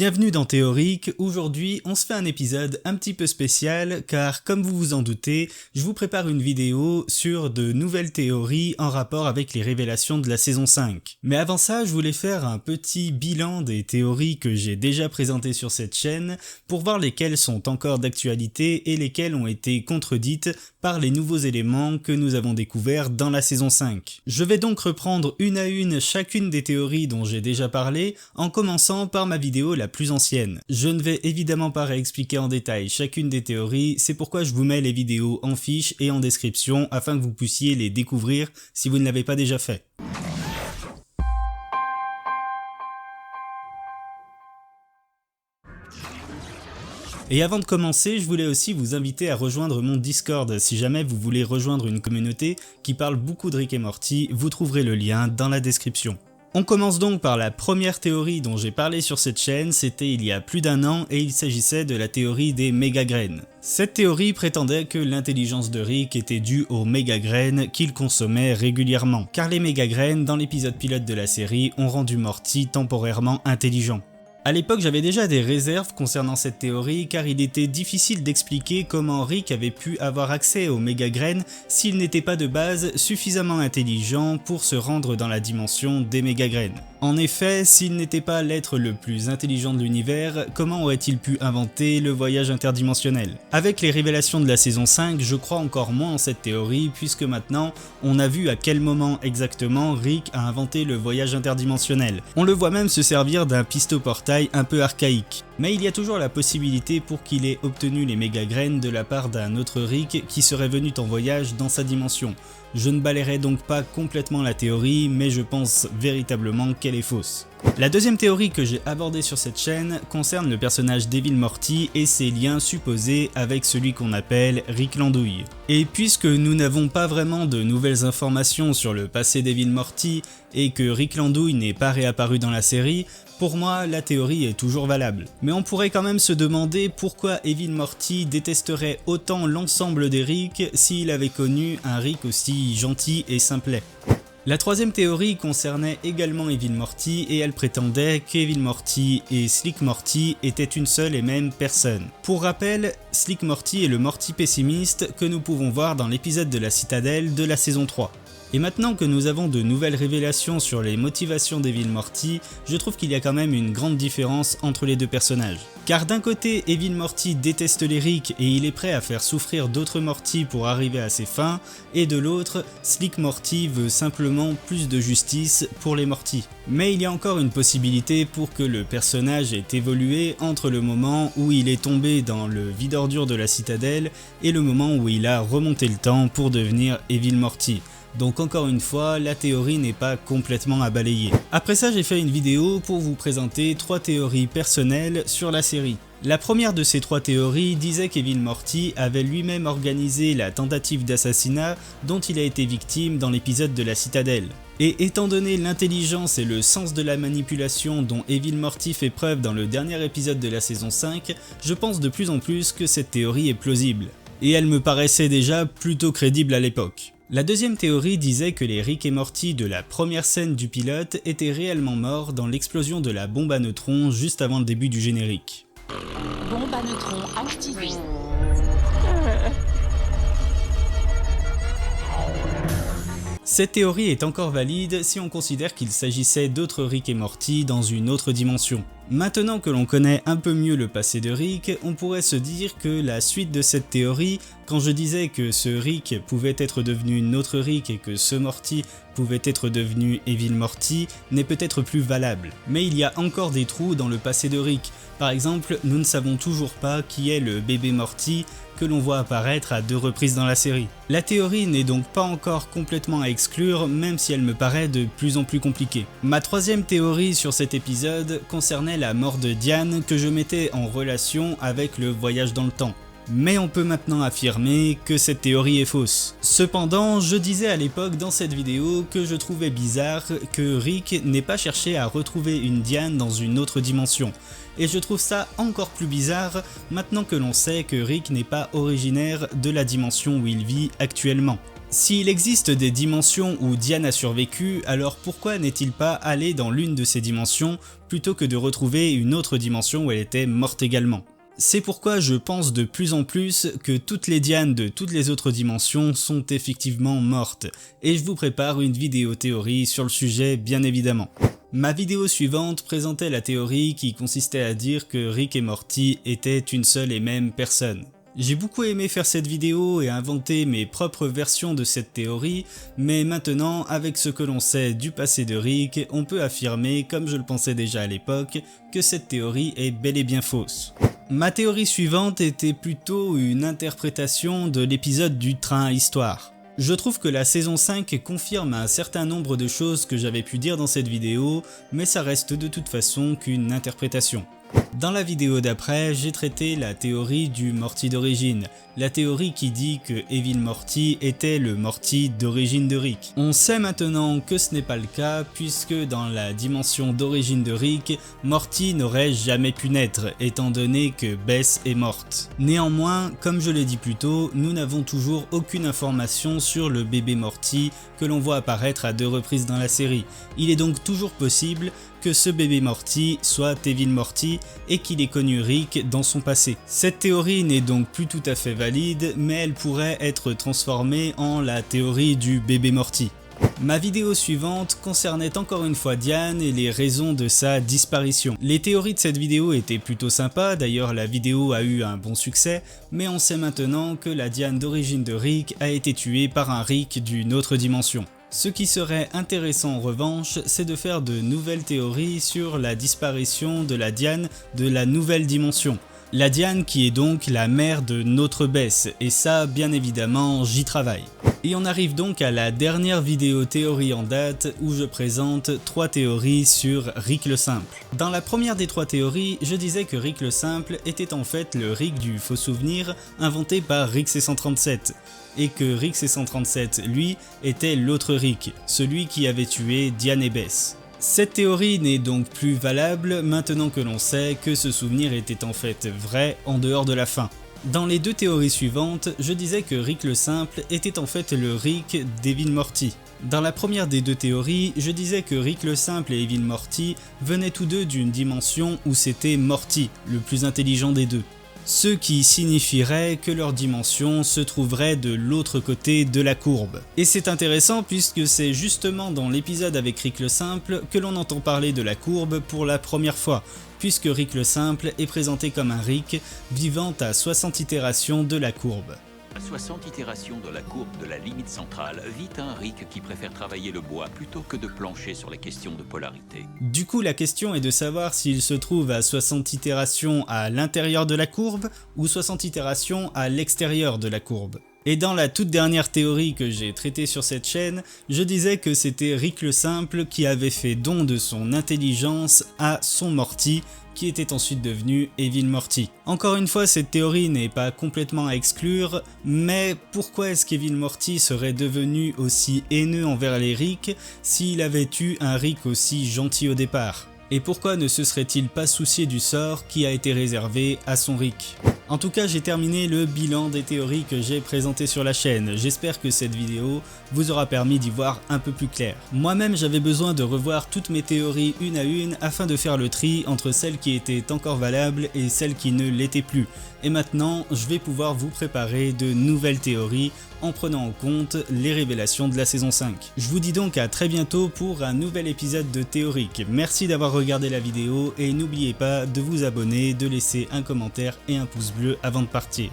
Bienvenue dans Théorique. Aujourd'hui on se fait un épisode un petit peu spécial car comme vous vous en doutez, je vous prépare une vidéo sur de nouvelles théories en rapport avec les révélations de la saison 5. Mais avant ça, je voulais faire un petit bilan des théories que j'ai déjà présentées sur cette chaîne pour voir lesquelles sont encore d'actualité et lesquelles ont été contredites par les nouveaux éléments que nous avons découverts dans la saison 5. Je vais donc reprendre une à une chacune des théories dont j'ai déjà parlé en commençant par ma vidéo la plus ancienne. Je ne vais évidemment pas réexpliquer en détail chacune des théories, c'est pourquoi je vous mets les vidéos en fiche et en description afin que vous puissiez les découvrir si vous ne l'avez pas déjà fait. Et avant de commencer, je voulais aussi vous inviter à rejoindre mon Discord si jamais vous voulez rejoindre une communauté qui parle beaucoup de Rick et Morty, vous trouverez le lien dans la description. On commence donc par la première théorie dont j'ai parlé sur cette chaîne, c'était il y a plus d'un an et il s'agissait de la théorie des méga-graines. Cette théorie prétendait que l'intelligence de Rick était due aux méga-graines qu'il consommait régulièrement, car les méga-graines dans l'épisode pilote de la série ont rendu Morty temporairement intelligent. À l'époque, j'avais déjà des réserves concernant cette théorie car il était difficile d'expliquer comment Rick avait pu avoir accès aux méga-graines s'il n'était pas de base suffisamment intelligent pour se rendre dans la dimension des méga-graines. En effet, s'il n'était pas l'être le plus intelligent de l'univers, comment aurait-il pu inventer le voyage interdimensionnel? Avec les révélations de la saison 5, je crois encore moins en cette théorie puisque maintenant, on a vu à quel moment exactement Rick a inventé le voyage interdimensionnel. On le voit même se servir d'un pistoportail un peu archaïque. Mais il y a toujours la possibilité pour qu'il ait obtenu les méga-graines de la part d'un autre Rick qui serait venu en voyage dans sa dimension. Je ne balayerai donc pas complètement la théorie, mais je pense véritablement qu'elle est fausse. La deuxième théorie que j'ai abordée sur cette chaîne concerne le personnage d'Evil Morty et ses liens supposés avec celui qu'on appelle Rick l'Andouille. Et puisque nous n'avons pas vraiment de nouvelles informations sur le passé d'Evil Morty et que Rick l'Andouille n'est pas réapparu dans la série, pour moi, la théorie est toujours valable. Mais on pourrait quand même se demander pourquoi Evil Morty détesterait autant l'ensemble des Rick s'il avait connu un Rick aussi gentil et simplet. La troisième théorie concernait également Evil Morty et elle prétendait qu'Evil Morty et Slick Morty étaient une seule et même personne. Pour rappel, Slick Morty est le Morty pessimiste que nous pouvons voir dans l'épisode de la Citadelle de la saison 3. Et maintenant que nous avons de nouvelles révélations sur les motivations d'Evil Morty, je trouve qu'il y a quand même une grande différence entre les deux personnages. Car d'un côté, Evil Morty déteste les Rick et il est prêt à faire souffrir d'autres Morty pour arriver à ses fins, et de l'autre, Slick Morty veut simplement plus de justice pour les Morty. Mais il y a encore une possibilité pour que le personnage ait évolué entre le moment où il est tombé dans le vide-ordure de la Citadelle et le moment où il a remonté le temps pour devenir Evil Morty. Donc encore une fois, la théorie n'est pas complètement à balayer. Après ça, j'ai fait une vidéo pour vous présenter 3 théories personnelles sur la série. La première de ces 3 théories disait qu'Evil Morty avait lui-même organisé la tentative d'assassinat dont il a été victime dans l'épisode de la Citadelle. Et étant donné l'intelligence et le sens de la manipulation dont Evil Morty fait preuve dans le dernier épisode de la saison 5, je pense de plus en plus que cette théorie est plausible. Et elle me paraissait déjà plutôt crédible à l'époque. La deuxième théorie disait que les Rick et Morty de la première scène du pilote étaient réellement morts dans l'explosion de la bombe à neutrons juste avant le début du générique. Bombe à neutrons activée. Cette théorie est encore valide si on considère qu'il s'agissait d'autres Rick et Morty dans une autre dimension. Maintenant que l'on connaît un peu mieux le passé de Rick, on pourrait se dire que la suite de cette théorie, quand je disais que ce Rick pouvait être devenu une autre Rick et que ce Morty pouvait être devenu Evil Morty, n'est peut-être plus valable. Mais il y a encore des trous dans le passé de Rick. Par exemple, nous ne savons toujours pas qui est le bébé Morty que l'on voit apparaître à 2 reprises dans la série. La théorie n'est donc pas encore complètement à exclure, même si elle me paraît de plus en plus compliquée. Ma troisième théorie sur cet épisode concernait la mort de Diane que je mettais en relation avec le voyage dans le temps. Mais on peut maintenant affirmer que cette théorie est fausse. Cependant, je disais à l'époque dans cette vidéo que je trouvais bizarre que Rick n'ait pas cherché à retrouver une Diane dans une autre dimension. Et je trouve ça encore plus bizarre maintenant que l'on sait que Rick n'est pas originaire de la dimension où il vit actuellement. S'il existe des dimensions où Diane a survécu, alors pourquoi n'est-il pas allé dans l'une de ces dimensions plutôt que de retrouver une autre dimension où elle était morte également? C'est pourquoi je pense de plus en plus que toutes les Dianes de toutes les autres dimensions sont effectivement mortes, et je vous prépare une vidéo théorie sur le sujet bien évidemment. Ma vidéo suivante présentait la théorie qui consistait à dire que Rick et Morty étaient une seule et même personne. J'ai beaucoup aimé faire cette vidéo et inventer mes propres versions de cette théorie, mais maintenant, avec ce que l'on sait du passé de Rick, on peut affirmer, comme je le pensais déjà à l'époque, que cette théorie est bel et bien fausse. Ma théorie suivante était plutôt une interprétation de l'épisode du train à histoire. Je trouve que la saison 5 confirme un certain nombre de choses que j'avais pu dire dans cette vidéo, mais ça reste de toute façon qu'une interprétation. Dans la vidéo d'après, j'ai traité la théorie du Morty d'origine, la théorie qui dit que Evil Morty était le Morty d'origine de Rick. On sait maintenant que ce n'est pas le cas puisque dans la dimension d'origine de Rick, Morty n'aurait jamais pu naître étant donné que Bess est morte. Néanmoins, comme je l'ai dit plus tôt, nous n'avons toujours aucune information sur le bébé Morty que l'on voit apparaître à 2 reprises dans la série. Il est donc toujours possible que ce bébé Morty soit Evil Morty et qu'il ait connu Rick dans son passé. Cette théorie n'est donc plus tout à fait valide, mais elle pourrait être transformée en la théorie du bébé Morty. Ma vidéo suivante concernait encore une fois Diane et les raisons de sa disparition. Les théories de cette vidéo étaient plutôt sympas, d'ailleurs la vidéo a eu un bon succès, mais on sait maintenant que la Diane d'origine de Rick a été tuée par un Rick d'une autre dimension. Ce qui serait intéressant en revanche, c'est de faire de nouvelles théories sur la disparition de la Diane de la nouvelle dimension. La Diane qui est donc la mère de notre Bess, et ça bien évidemment j'y travaille. Et on arrive donc à la dernière vidéo théorie en date où je présente 3 théories sur Rick le Simple. Dans la première des 3 théories, je disais que Rick le Simple était en fait le Rick du faux souvenir inventé par Rick C137. Et que Rick C137, lui, était l'autre Rick, celui qui avait tué Diane et Bess. Cette théorie n'est donc plus valable maintenant que l'on sait que ce souvenir était en fait vrai en dehors de la fin. Dans les 2 théories suivantes, je disais que Rick le Simple était en fait le Rick d'Evil Morty. Dans la première des 2 théories, je disais que Rick le Simple et Evil Morty venaient tous deux d'une dimension où c'était Morty, le plus intelligent des deux. Ce qui signifierait que leur dimension se trouverait de l'autre côté de la courbe. Et c'est intéressant puisque c'est justement dans l'épisode avec Rick le Simple que l'on entend parler de la courbe pour la première fois, puisque Rick le Simple est présenté comme un Rick vivant à 60 itérations de la courbe. À 60 itérations de la courbe de la limite centrale, vit un Rick qui préfère travailler le bois plutôt que de plancher sur les questions de polarité. Du coup, la question est de savoir s'il se trouve à 60 itérations à l'intérieur de la courbe ou 60 itérations à l'extérieur de la courbe. Et dans la toute dernière théorie que j'ai traitée sur cette chaîne, je disais que c'était Rick le Simple qui avait fait don de son intelligence à son Morty, qui était ensuite devenu Evil Morty. Encore une fois, cette théorie n'est pas complètement à exclure, mais pourquoi est-ce qu'Evil Morty serait devenu aussi haineux envers les Rick s'il avait eu un Rick aussi gentil au départ? Et pourquoi ne se serait-il pas soucié du sort qui a été réservé à son Rick? En tout cas, j'ai terminé le bilan des théories que j'ai présentées sur la chaîne. J'espère que cette vidéo vous aura permis d'y voir un peu plus clair. Moi-même, j'avais besoin de revoir toutes mes théories une à une afin de faire le tri entre celles qui étaient encore valables et celles qui ne l'étaient plus. Et maintenant, je vais pouvoir vous préparer de nouvelles théories en prenant en compte les révélations de la saison 5. Je vous dis donc à très bientôt pour un nouvel épisode de Théorique. Merci d'avoir regardé la vidéo et n'oubliez pas de vous abonner, de laisser un commentaire et un pouce bleu avant de partir.